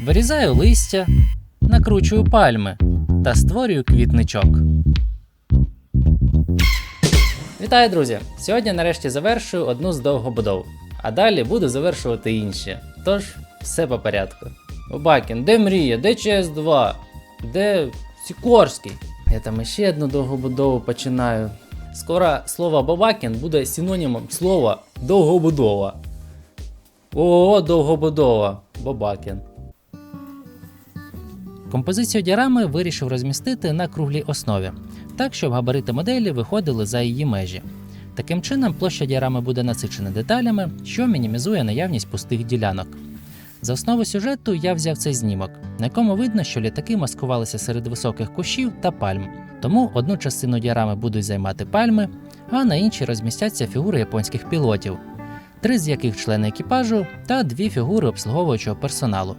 Вирізаю листя, накручую пальми та створюю квітничок. Вітаю, друзі! Сьогодні нарешті завершую одну з довгобудов, а далі буду завершувати інші. Тож, все по порядку. Бабакін, де Мрія? Де ЧС-2? Де Сікорський? Я там ще одну довгобудову починаю. Скоро слово Бабакін буде синонімом слова довгобудова. О, довгобудова. Бабакін. Композицію діарами вирішив розмістити на круглій основі, так, щоб габарити моделі виходили за її межі. Таким чином, площа діарами буде насичена деталями, що мінімізує наявність пустих ділянок. За основу сюжету я взяв цей знімок, на якому видно, що літаки маскувалися серед високих кущів та пальм. Тому одну частину діарами будуть займати пальми, а на іншій розмістяться фігури японських пілотів, 3 з яких члени екіпажу та 2 фігури обслуговуючого персоналу.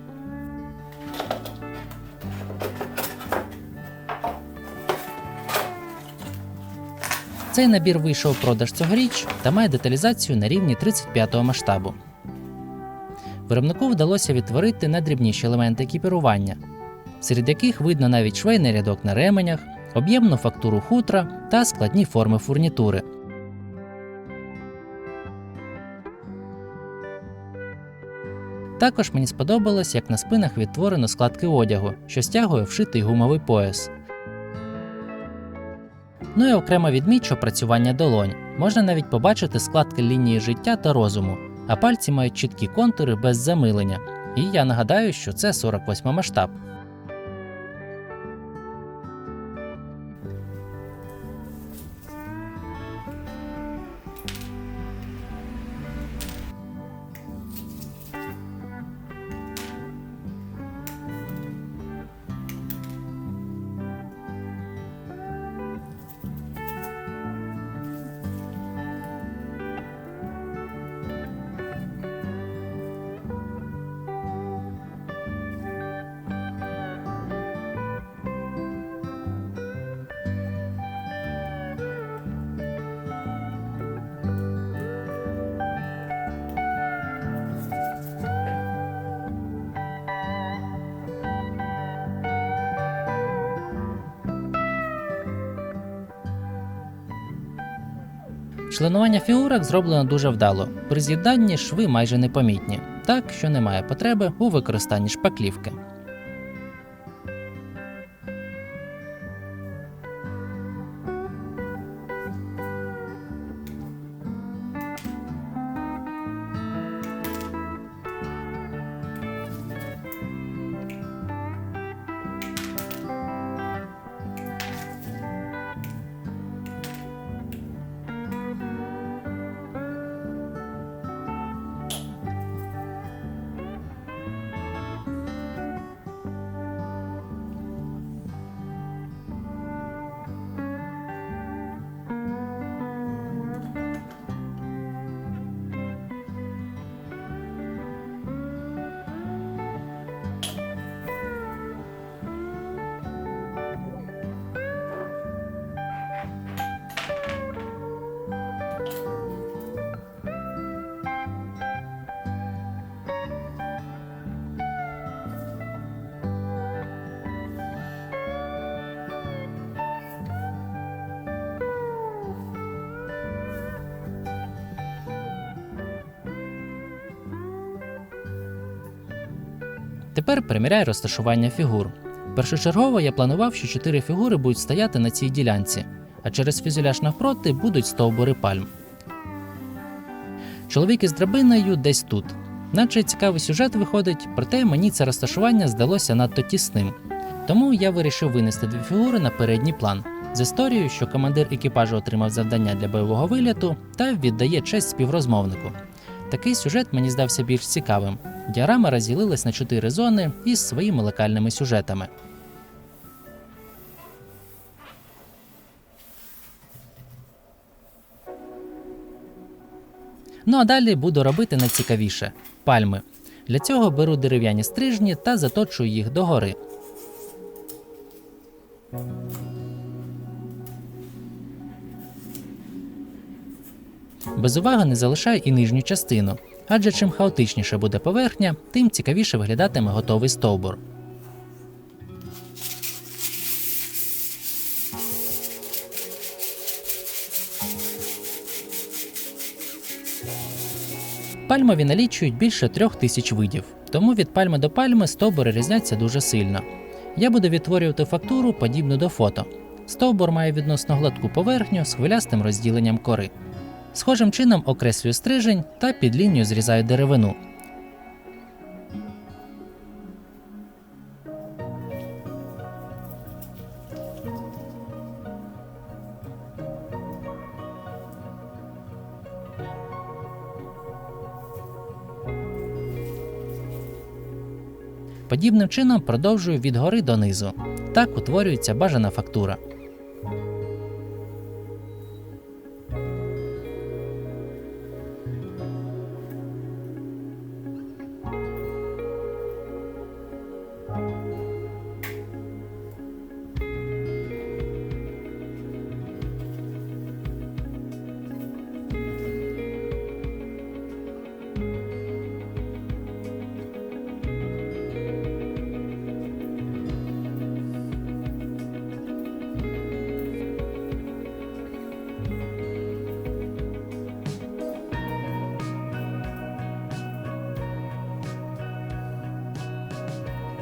Цей набір вийшов в продаж цьогоріч та має деталізацію на рівні 35-го масштабу. Виробнику вдалося відтворити найдрібніші елементи екіпірування, серед яких видно навіть швейний рядок на ременях, об'ємну фактуру хутра та складні форми фурнітури. Також мені сподобалось, як на спинах відтворено складки одягу, що стягує вшитий гумовий пояс. Ну і окремо відмічу опрацювання долонь. Можна навіть побачити складки лінії життя та розуму, а пальці мають чіткі контури без замилення. І я нагадаю, що це 48 масштаб. Членування фігурок зроблено дуже вдало. При з'єднанні шви майже непомітні, так що немає потреби у використанні шпаклівки. Тепер приміряю розташування фігур. Першочергово я планував, що 4 фігури будуть стояти на цій ділянці, а через фюзеляж навпроти будуть стовбури пальм. Чоловік із драбиною десь тут. Наче цікавий сюжет виходить, проте мені це розташування здалося надто тісним. Тому я вирішив винести 2 фігури на передній план, з історією, що командир екіпажу отримав завдання для бойового виліту та віддає честь співрозмовнику. Такий сюжет мені здався більш цікавим. Діарама розділилась на 4 зони із своїми локальними сюжетами. Ну а далі буду робити найцікавіше – пальми. Для цього беру дерев'яні стрижні та заточую їх догори. Без уваги не залишаю і нижню частину. Адже чим хаотичніше буде поверхня, тим цікавіше виглядатиме готовий стовбур. Пальмові налічують більше 3000 видів, тому від пальми до пальми стовбури різняться дуже сильно. Я буду відтворювати фактуру, подібну до фото. Стовбур має відносно гладку поверхню з хвилястим розділенням кори. Схожим чином окреслюю стрижень та під лінію зрізаю деревину. Подібним чином продовжую від гори до низу. Так утворюється бажана фактура.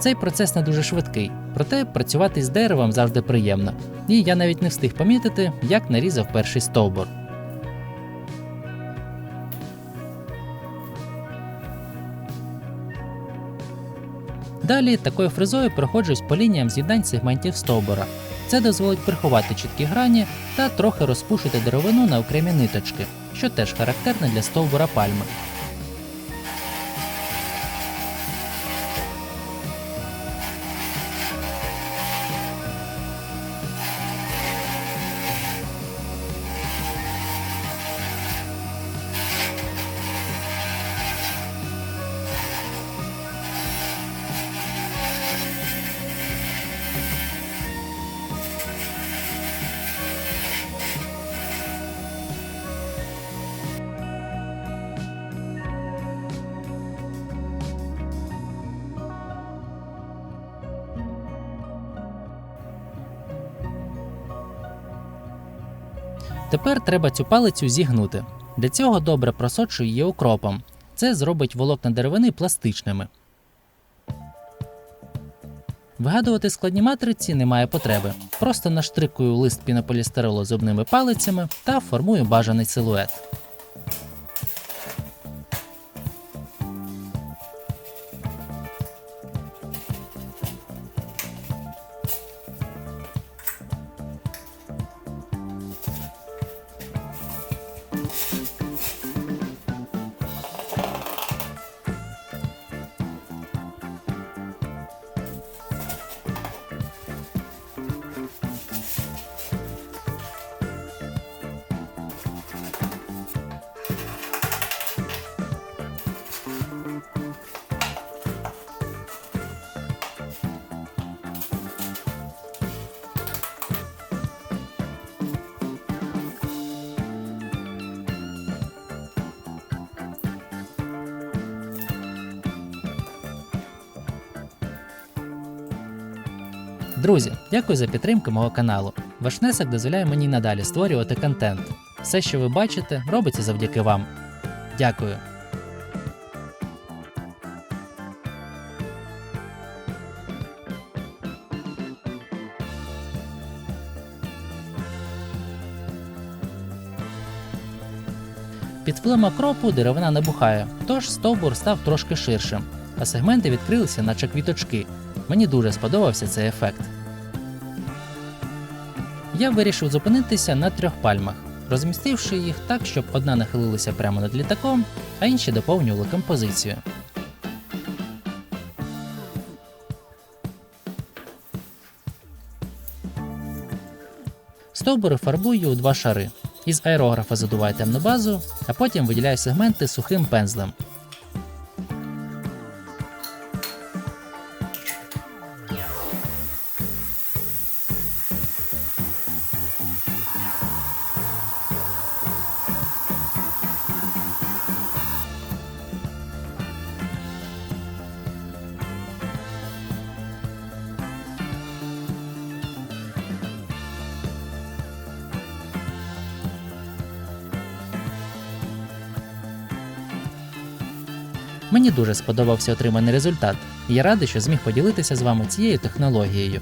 Цей процес не дуже швидкий, проте працювати з деревом завжди приємно. І я навіть не встиг помітити, як нарізав перший стовбур. Далі такою фрезою проходжусь по лініям з'єднань сегментів стовбура. Це дозволить приховати чіткі грані та трохи розпушити деревину на окремі ниточки, що теж характерне для стовбура пальми. Тепер треба цю палицю зігнути. Для цього добре просочую її укропом. Це зробить волокна деревини пластичними. Вигадувати складні матриці немає потреби. Просто наштрикую лист пінополістиролу зубними палицями та формую бажаний силует. Друзі, дякую за підтримку мого каналу. Ваш внесок дозволяє мені надалі створювати контент. Все, що ви бачите, робиться завдяки вам. Дякую. Під впливом окропу деревина набухає, тож стовбур став трошки ширшим, а сегменти відкрилися, наче квіточки. Мені дуже сподобався цей ефект. Я вирішив зупинитися на 3 пальмах, розмістивши їх так, щоб одна нахилилася прямо над літаком, а інші доповнювали композицію. Стовбури фарбую у 2 шари. Із аерографа задуваю темну базу, а потім виділяю сегменти сухим пензлем. Мені дуже сподобався отриманий результат, і я радий, що зміг поділитися з вами цією технологією.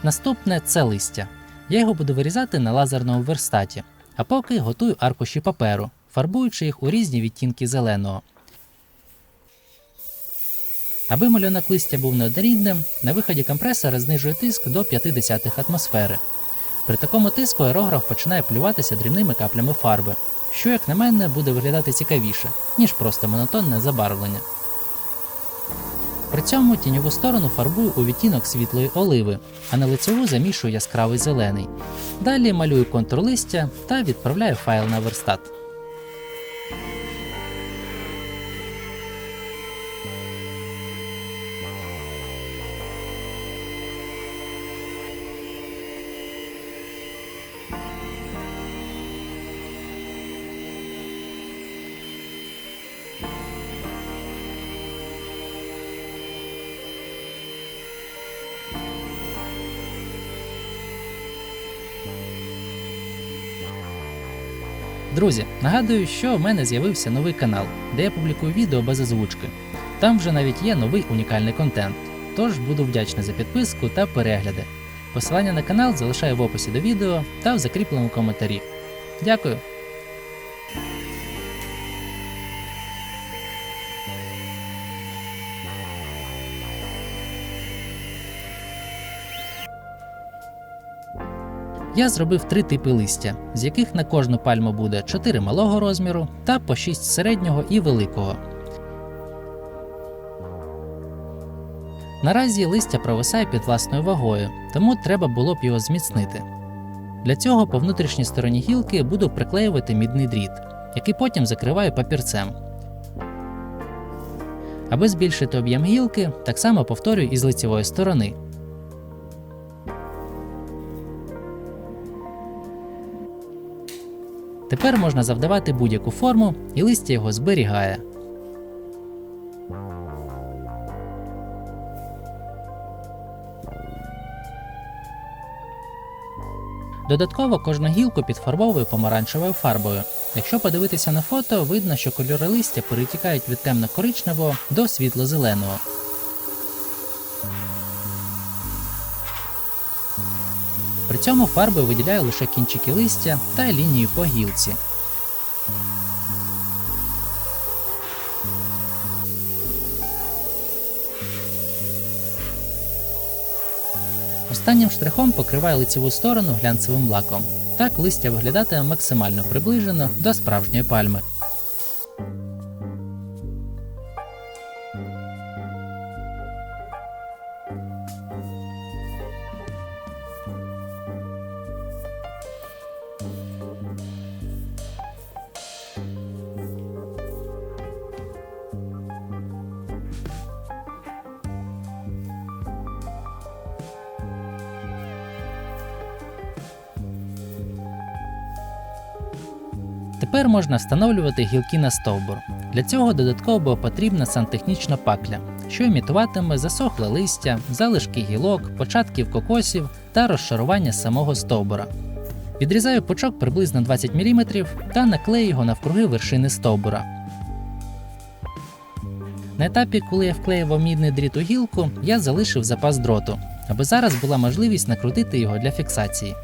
Наступне – це листя. Я його буду вирізати на лазерному верстаті, а поки готую аркуші паперу, фарбуючи їх у різні відтінки зеленого. Аби малюнок листя був неоднорідним, на виході компресора знижує тиск до 0,5 атмосфери. При такому тиску аерограф починає плюватися дрібними каплями фарби, що, як на мене, буде виглядати цікавіше, ніж просто монотонне забарвлення. При цьому тіньову сторону фарбую у відтінок світлої оливи, а на лицеву замішую яскравий зелений. Далі малюю контур листя та відправляю файл на верстат. Друзі, нагадую, що в мене з'явився новий канал, де я публікую відео без озвучки. Там вже навіть є новий унікальний контент, тож буду вдячний за підписку та перегляди. Посилання на канал залишаю в описі до відео та в закріпленому коментарі. Дякую! Я зробив 3 типи листя, з яких на кожну пальму буде 4 малого розміру та по 6 середнього і великого. Наразі листя провисає під власною вагою, тому треба було б його зміцнити. Для цього по внутрішній стороні гілки буду приклеювати мідний дріт, який потім закриваю папірцем. Аби збільшити об'єм гілки, так само повторюю і з лицевої сторони. Тепер можна завдавати будь-яку форму, і листя його зберігає. Додатково кожну гілку підфарбовую помаранчевою фарбою. Якщо подивитися на фото, видно, що кольори листя перетікають від темно-коричневого до світло-зеленого. При цьому фарбою виділяю лише кінчики листя та лінію по гілці. Останнім штрихом покриваю лицеву сторону глянцевим лаком. Так листя виглядатиме максимально приближено до справжньої пальми. Тепер можна встановлювати гілки на стовбур. Для цього додатково потрібна сантехнічна пакля, що імітуватиме засохле листя, залишки гілок, початків кокосів та розшарування самого стовбура. Відрізаю пучок приблизно 20 мм та наклею його навкруги вершини стовбура. На етапі, коли я вклеював мідний дріт у гілку, я залишив запас дроту, аби зараз була можливість накрутити його для фіксації.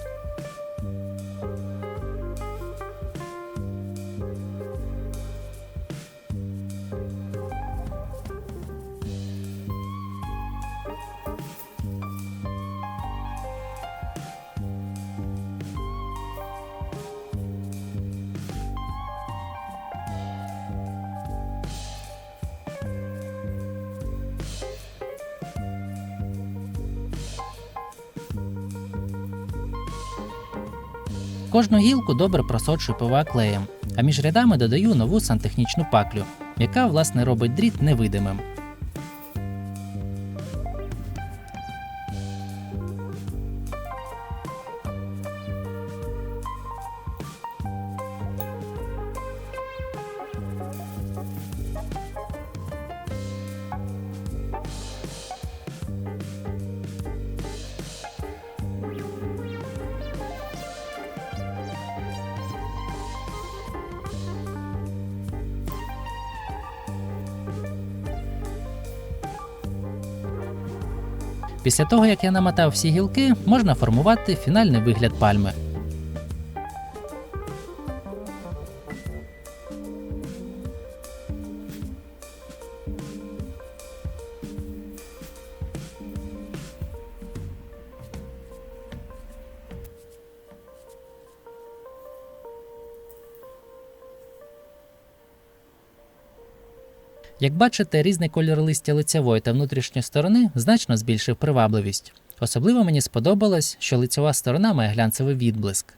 Кожну гілку добре просочую ПВА клеєм, а між рядами додаю нову сантехнічну паклю, яка, власне, робить дріт невидимим. Після того, як я намотав всі гілки, можна формувати фінальний вигляд пальми. Як бачите, різний колір листя лицевої та внутрішньої сторони значно збільшив привабливість. Особливо мені сподобалось, що лицьова сторона має глянцевий відблиск.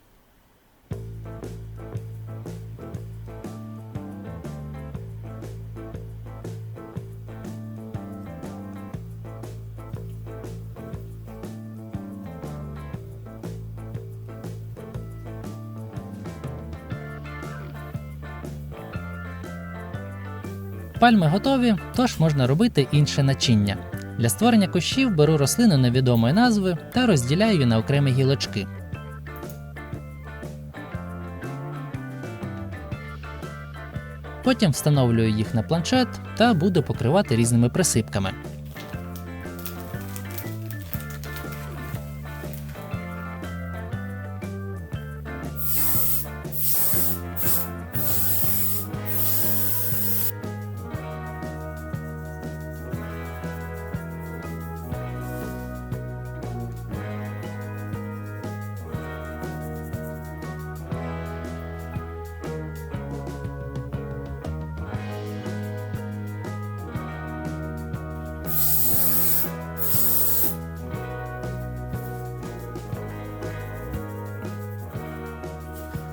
Пальми готові, тож можна робити інше начиння. Для створення кущів беру рослину невідомої назви та розділяю її на окремі гілочки. Потім встановлюю їх на планшет та буду покривати різними присипками.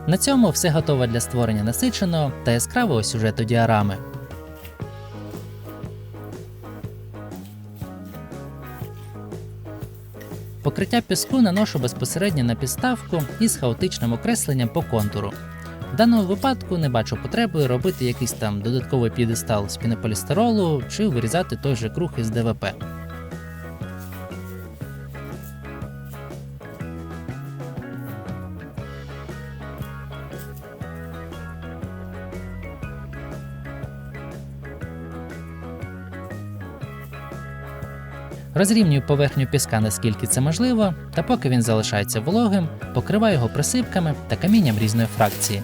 На цьому все готове для створення насиченого та яскравого сюжету діарами. Покриття піску наношу безпосередньо на підставку із хаотичним окресленням по контуру. В даному випадку не бачу потреби робити якийсь там додатковий п'єдестал з пінополістиролу чи вирізати той же круг із ДВП. Розрівнюю поверхню піска наскільки це можливо, та поки він залишається вологим, покриваю його присипками та камінням різної фракції.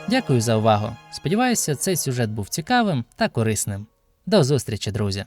Дякую за увагу. Сподіваюся, цей сюжет був цікавим та корисним. До зустрічі, друзі!